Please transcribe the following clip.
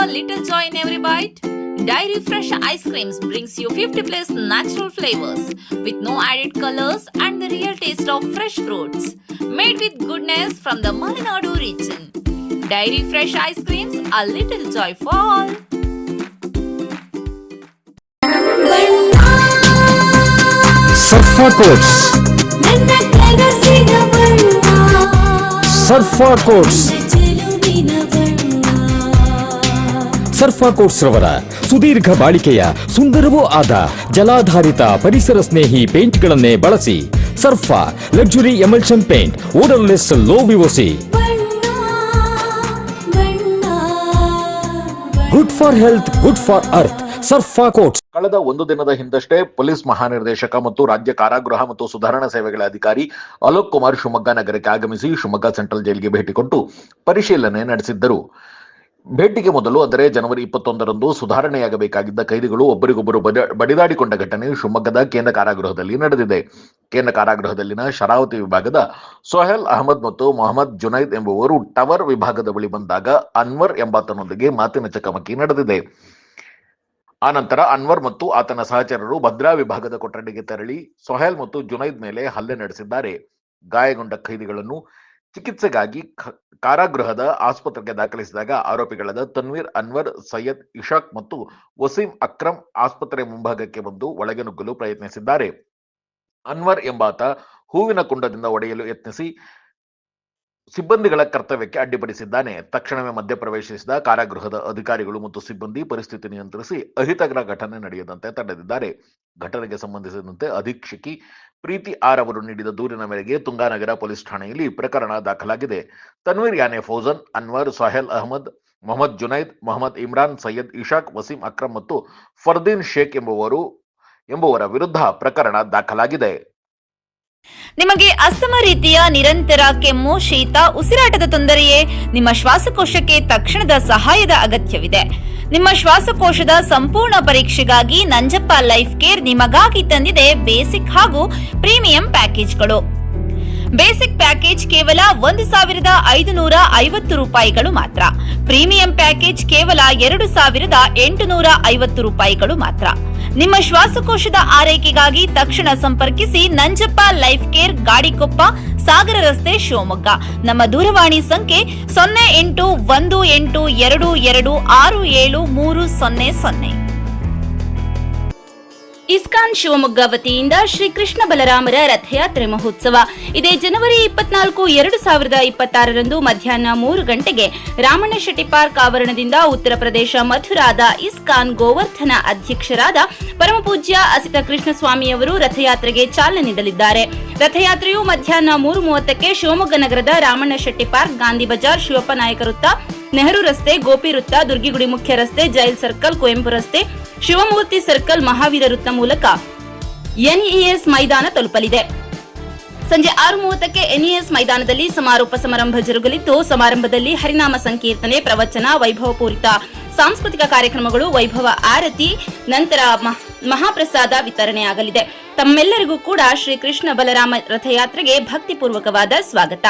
a little joy in every bite? Dairy Fresh Ice Creams brings you 50 plus natural flavors with no added colors and the real taste of fresh fruits. Made with goodness from the Malenadu region. Dairy Fresh Ice Creams, a little joy for all. Surfa Coats. Surfa Coats. ಸರ್ಫಾ quotes ರವರ ಸುದೀರ್ಘ ಬಾಳಿಕೆಯ ಸುಂದರವೂ ಆದ ಜಲಾಧಾರಿತ ಪರಿಸರ ಸ್ನೇಹಿ ಪೇಂಟ್ಗಳನ್ನೇ ಬಳಸಿ. Sarfa luxury emulsion paint, odourless, low VOC, good for health, good for earth. Sarfa coats. ಕಳೆದ ಒಂದು ದಿನದ ಹಿಂದಷ್ಟೇ ಪೊಲೀಸ್ ಮಹಾನಿರ್ದೇಶಕ ಮತ್ತು ರಾಜ್ಯ ಕಾರಾಗೃಹ ಮತ್ತು ಸುಧಾರಣಾ ಸೇವೆಗಳ ಅಧಿಕಾರಿ ಅಲೋಕ್ ಕುಮಾರ್ ಶಿವಮೊಗ್ಗ ನಗರಕ್ಕೆ ಆಗಮಿಸಿ ಶಿವಮೊಗ್ಗ ಸೆಂಟ್ರಲ್ ಜೈಲಿಗೆ ಭೇಟಿ ಕೊಟ್ಟು ಪರಿಶೀಲನೆ ನಡೆಸಿದ್ದರು. ಭೇಟಿಗೆ ಮೊದಲು ಅಂದರೆ ಜನವರಿ 21ರಂದು ಸುಧಾರಣೆಯಾಗಬೇಕಾಗಿದ್ದ ಕೈದಿಗಳು ಒಬ್ಬರಿಗೊಬ್ಬರು ಬಡಿದಾಡಿಕೊಂಡ ಘಟನೆ ಶಿವಮೊಗ್ಗದ ಕೇಂದ್ರ ಕಾರಾಗೃಹದಲ್ಲಿ ನಡೆದಿದೆ. ಕೇಂದ್ರ ಕಾರಾಗೃಹದಲ್ಲಿನ ಶರಾವತಿ ವಿಭಾಗದ ಸೊಹೇಲ್ ಅಹಮದ್ ಮತ್ತು ಮೊಹಮ್ಮದ್ ಜುನೈದ್ ಎಂಬುವರು ಟವರ್ ವಿಭಾಗದ ಬಳಿ ಬಂದಾಗ ಅನ್ವರ್ ಎಂಬಾತನೊಂದಿಗೆ ಮಾತಿನ ಚಕಮಕಿ ನಡೆದಿದೆ. ಆನಂತರ ಅನ್ವರ್ ಮತ್ತು ಆತನ ಸಹಚರರು ಭದ್ರಾ ವಿಭಾಗದ ಕೊಠಡಿಗೆ ತೆರಳಿ ಸೊಹೇಲ್ ಮತ್ತು ಜುನೈದ್ ಮೇಲೆ ಹಲ್ಲೆ ನಡೆಸಿದ್ದಾರೆ. ಗಾಯಗೊಂಡ ಖೈದಿಗಳನ್ನು ಚಿಕಿತ್ಸೆಗಾಗಿ ಕಾರಾಗೃಹದ ಆಸ್ಪತ್ರೆಗೆ ದಾಖಲಿಸಿದಾಗ ಆರೋಪಿಗಳಾದ ತನ್ವೀರ್, ಅನ್ವರ್, ಸೈಯದ್, ಇಶಾಕ್ ಮತ್ತು ವಸೀಂ ಅಕ್ರಮ್ ಆಸ್ಪತ್ರೆ ಮುಂಭಾಗಕ್ಕೆ ಬಂದು ಒಳಗೆ ನುಗ್ಗಲು ಪ್ರಯತ್ನಿಸಿದ್ದಾರೆ. ಅನ್ವರ್ ಎಂಬಾತ ಹೂವಿನ ಕುಂಡದಿಂದ ಒಡೆಯಲು ಯತ್ನಿಸಿ ಸಿಬ್ಬಂದಿಗಳ ಕರ್ತವ್ಯಕ್ಕೆ ಅಡ್ಡಿಪಡಿಸಿದ್ದಾನೆ. ತಕ್ಷಣವೇ ಮಧ್ಯಪ್ರವೇಶಿಸಿದ ಕಾರಾಗೃಹದ ಅಧಿಕಾರಿಗಳು ಮತ್ತು ಸಿಬ್ಬಂದಿ ಪರಿಸ್ಥಿತಿ ನಿಯಂತ್ರಿಸಿ ಅಹಿತಕರ ಘಟನೆ ನಡೆಯದಂತೆ ತಡೆದಿದ್ದಾರೆ. ಘಟನೆಗೆ ಸಂಬಂಧಿಸಿದಂತೆ ಅಧೀಕ್ಷಕಿ ಪ್ರೀತಿ ಆರ್ ಅವರು ನೀಡಿದ ದೂರಿನ ಮೇರೆಗೆ ತುಂಗಾನಗರ ಪೊಲೀಸ್ ಠಾಣೆಯಲ್ಲಿ ಪ್ರಕರಣ ದಾಖಲಾಗಿದೆ. ತನ್ವೀರ್ ಯಾನೆ ಫೌಜನ್, ಅನ್ವರ್, ಸೊಹೇಲ್ ಅಹಮದ್, ಮೊಹಮ್ಮದ್ ಜುನೈದ್, ಮೊಹಮ್ಮದ್ ಇಮ್ರಾನ್, ಸೈಯದ್ ಇಶಾಕ್, ವಸೀಂ ಅಕ್ರಮ್ ಮತ್ತು ಫರ್ದೀನ್ ಶೇಖ್ ಎಂಬುವರ ವಿರುದ್ಧ ಪ್ರಕರಣ ದಾಖಲಾಗಿದೆ. ನಿಮಗೆ ಅಸ್ತಮ ರೀತಿಯ ನಿರಂತರ ಕೆಮ್ಮು, ಶೀತ, ಉಸಿರಾಟದ ತೊಂದರೆಯೇ? ನಿಮ್ಮ ಶ್ವಾಸಕೋಶಕ್ಕೆ ತಕ್ಷಣದ ಸಹಾಯದ ಅಗತ್ಯವಿದೆ. ನಿಮ್ಮ ಶ್ವಾಸಕೋಶದ ಸಂಪೂರ್ಣ ಪರೀಕ್ಷೆಗಾಗಿ ನಂಜಪ್ಪ ಲೈಫ್ ಕೇರ್ ನಿಮಗಾಗಿ ತಂದಿದೆ ಬೇಸಿಕ್ ಹಾಗೂ ಪ್ರೀಮಿಯಂ ಪ್ಯಾಕೇಜ್ಗಳು. ಬೇಸಿಕ್ ಪ್ಯಾಕೇಜ್ ಕೇವಲ 1,550 ರೂಪಾಯಿಗಳು ಮಾತ್ರ. ಪ್ರೀಮಿಯಂ ಪ್ಯಾಕೇಜ್ ಕೇವಲ 2,850 ರೂಪಾಯಿಗಳು ಮಾತ್ರ. ನಿಮ್ಮ ಶ್ವಾಸಕೋಶದ ಆರೈಕೆಗಾಗಿ ತಕ್ಷಣ ಸಂಪರ್ಕಿಸಿ ನಂಜಪ್ಪ ಲೈಫ್ ಕೇರ್, ಗಾಡಿಕೊಪ್ಪ, ಸಾಗರ ರಸ್ತೆ, ಶಿವಮೊಗ್ಗ. ನಮ್ಮ ದೂರವಾಣಿ ಸಂಖ್ಯೆ 0818226730. ಇಸ್ಕಾನ್ ಶಿವಮೊಗ್ಗ ವತಿಯಿಂದ ಶ್ರೀ ಕೃಷ್ಣ ಬಲರಾಮರ ರಥಯಾತ್ರೆ ಮಹೋತ್ಸವ ಇದೇ ಜನವರಿ 24, 2026ರಂದು ಮಧ್ಯಾಹ್ನ 3 ಗಂಟೆಗೆ ರಾಮಣ್ಣ ಶೆಟ್ಟಿ ಪಾರ್ಕ್ ಆವರಣದಿಂದ ಉತ್ತರ ಪ್ರದೇಶ ಮಥುರಾದ ಇಸ್ಕಾನ್ ಗೋವರ್ಧನ ಅಧ್ಯಕ್ಷರಾದ ಪರಮಪೂಜ್ಯ ಅಸಿತ ಕೃಷ್ಣಸ್ವಾಮಿಯವರು ರಥಯಾತ್ರೆಗೆ ಚಾಲನೆ ನೀಡಲಿದ್ದಾರೆ. ರಥಯಾತ್ರೆಯು ಮಧ್ಯಾಹ್ನ 3:30ಕ್ಕೆ ಶಿವಮೊಗ್ಗ ನಗರದ ರಾಮಣ್ಣ ಶೆಟ್ಟಿ ಪಾರ್ಕ್, ಗಾಂಧಿ ಬಜಾರ್, ಶಿವಪ್ಪ ನಾಯಕ ವೃತ್ತ, ನೆಹರು ರಸ್ತೆ, ಗೋಪಿ ವೃತ್ತ, ದುರ್ಗಿಗುಡಿ ಮುಖ್ಯ ರಸ್ತೆ, ಜೈಲ್ ಸರ್ಕಲ್, ಕುವೆಂಪು ರಸ್ತೆ, ಶಿವಮೂರ್ತಿ ಸರ್ಕಲ್, ಮಹಾವೀರ ವೃತ್ತ ಮೂಲಕ ಎನ್ಇಎಸ್ ಮೈದಾನ ತಲುಪಲಿದೆ. ಸಂಜೆ 6:30ಕ್ಕೆ ಎನ್ಇಎಸ್ ಮೈದಾನದಲ್ಲಿ ಸಮಾರೋಪ ಸಮಾರಂಭ ಜರುಗಲಿದ್ದು, ಸಮಾರಂಭದಲ್ಲಿ ಹರಿನಾಮ ಸಂಕೀರ್ತನೆ, ಪ್ರವಚನ, ವೈಭವಪೂರಿತ ಸಾಂಸ್ಕೃತಿಕ ಕಾರ್ಯಕ್ರಮಗಳು, ವೈಭವ ಆರತಿ, ನಂತರ ಮಹಾಪ್ರಸಾದ ವಿತರಣೆಯಾಗಲಿದೆ. ತಮ್ಮೆಲ್ಲರಿಗೂ ಕೂಡ ಶ್ರೀ ಕೃಷ್ಣ ಬಲರಾಮ ರಥಯಾತ್ರೆಗೆ ಭಕ್ತಿಪೂರ್ವಕವಾದ ಸ್ವಾಗತ.